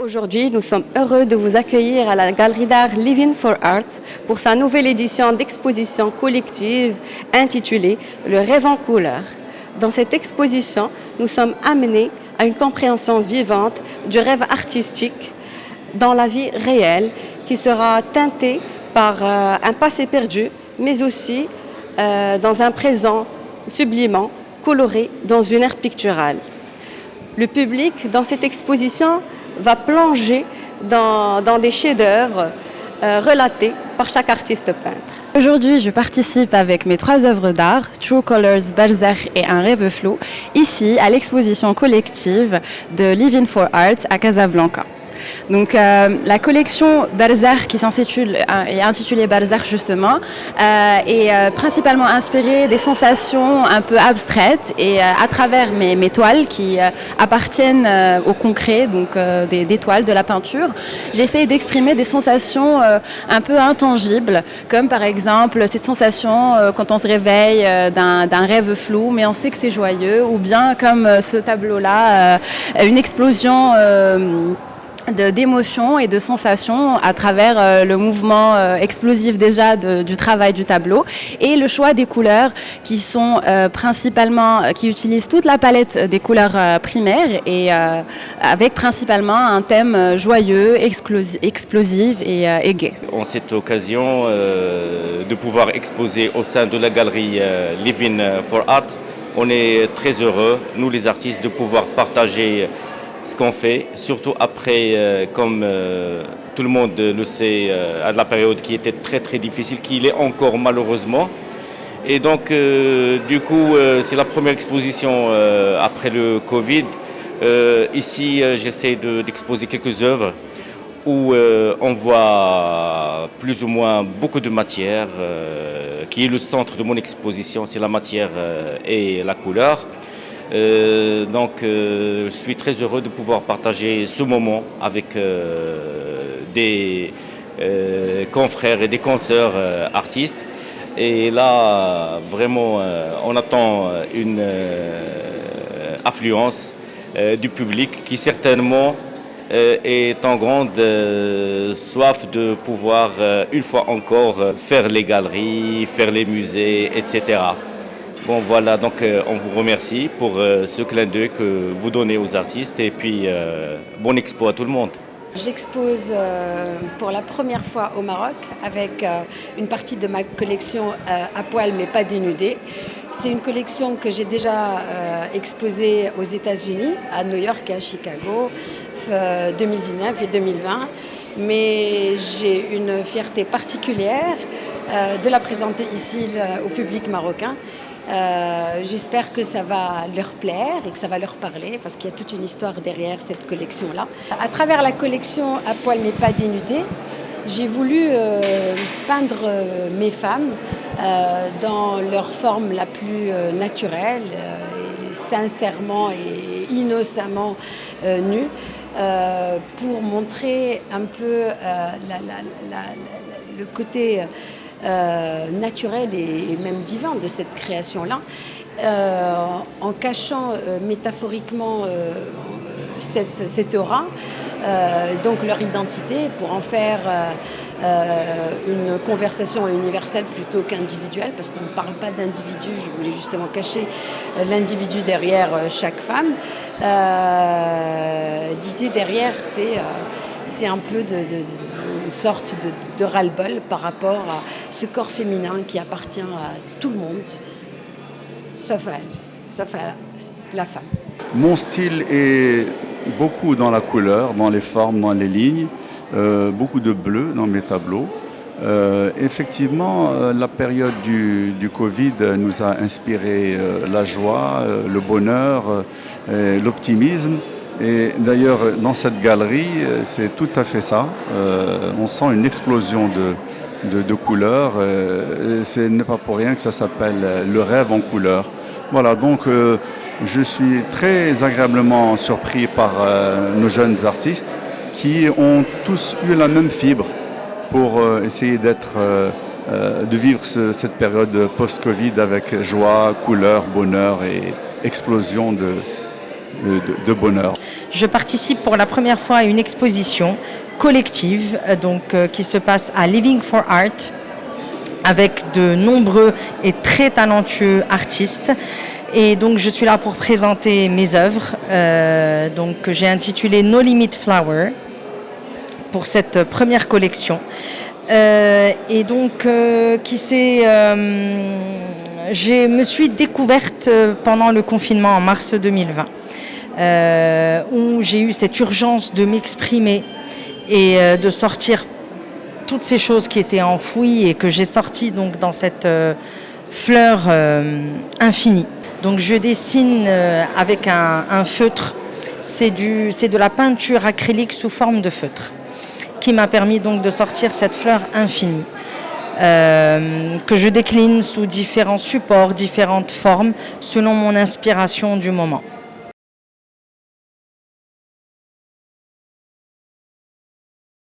Aujourd'hui, nous sommes heureux de vous accueillir à la Galerie d'art Living for Art pour sa nouvelle édition d'exposition collective intitulée Le rêve en couleur. Dans cette exposition, nous sommes amenés à une compréhension vivante du rêve artistique dans la vie réelle qui sera teintée par un passé perdu, mais aussi dans un présent sublimant, coloré dans une ère picturale. Le public, dans cette exposition, va plonger dans des chefs-d'œuvre relatés par chaque artiste peintre. Aujourd'hui, je participe avec mes 3 œuvres d'art, True Colors, Balzac et Un rêve flou, ici à l'exposition collective de Living for Art à Casablanca. Donc la collection Balzac qui est intitulée Balzac justement est principalement inspirée des sensations un peu abstraites et à travers mes toiles qui appartiennent au concret, donc des toiles, de la peinture, j'essaie d'exprimer des sensations un peu intangibles, comme par exemple cette sensation quand on se réveille d'un rêve flou mais on sait que c'est joyeux, ou bien comme ce tableau-là, une explosion d'émotions et de sensations à travers le mouvement explosif déjà du travail du tableau et le choix des couleurs qui sont qui utilisent toute la palette des couleurs primaires et avec principalement un thème joyeux, explosif et gai. En cette occasion de pouvoir exposer au sein de la galerie Living for Art, on est très heureux, nous les artistes, de pouvoir partager ce qu'on fait, surtout après, comme tout le monde le sait, à la période qui était très très difficile, qu'il est encore malheureusement. Et donc, du coup, c'est la première exposition après le Covid. Ici, j'essaie d'exposer quelques œuvres où on voit plus ou moins beaucoup de matière, qui est le centre de mon exposition, c'est la matière et la couleur. Je suis très heureux de pouvoir partager ce moment avec des confrères et des consoeurs artistes. Et là, vraiment, on attend une affluence du public qui certainement est en grande soif de pouvoir une fois encore faire les galeries, faire les musées, etc. Bon voilà, donc on vous remercie pour ce clin d'œil que vous donnez aux artistes et puis bon expo à tout le monde. J'expose pour la première fois au Maroc avec une partie de ma collection à poil mais pas dénudée. C'est une collection que j'ai déjà exposée aux États-Unis, à New York et à Chicago, 2019 et 2020. Mais j'ai une fierté particulière de la présenter ici au public marocain. J'espère que ça va leur plaire et que ça va leur parler parce qu'il y a toute une histoire derrière cette collection-là. À travers la collection à poil mais pas dénudée, j'ai voulu peindre mes femmes dans leur forme la plus naturelle, sincèrement et innocemment nues, pour montrer un peu le côté naturel et même divin de cette création-là, en cachant métaphoriquement cette aura, donc leur identité, pour en faire une conversation universelle plutôt qu'individuelle, parce qu'on ne parle pas d'individu, je voulais justement cacher l'individu derrière chaque femme. L'idée derrière, c'est un peu une sorte de ras-le-bol par rapport à ce corps féminin qui appartient à tout le monde, sauf à elle, sauf à la femme. Mon style est beaucoup dans la couleur, dans les formes, dans les lignes, beaucoup de bleu dans mes tableaux. Effectivement, la période du Covid nous a inspiré la joie, le bonheur, l'optimisme. Et d'ailleurs, dans cette galerie, c'est tout à fait ça. On sent une explosion de couleurs. Ce n'est pas pour rien que ça s'appelle le rêve en couleurs. Voilà, donc je suis très agréablement surpris par nos jeunes artistes qui ont tous eu la même fibre pour essayer de vivre cette période post-Covid avec joie, couleur, bonheur et explosion de bonheur. Je participe pour la première fois à une exposition collective qui se passe à Living for Art avec de nombreux et très talentueux artistes. Et donc je suis là pour présenter mes œuvres que j'ai intitulées No Limit Flower pour cette première collection. Je me suis découverte pendant le confinement en mars 2020 où j'ai eu cette urgence de m'exprimer et de sortir toutes ces choses qui étaient enfouies et que j'ai sorties donc dans cette fleur infinie. Donc je dessine avec un feutre, c'est de la peinture acrylique sous forme de feutre qui m'a permis donc de sortir cette fleur infinie que je décline sous différents supports, différentes formes selon mon inspiration du moment.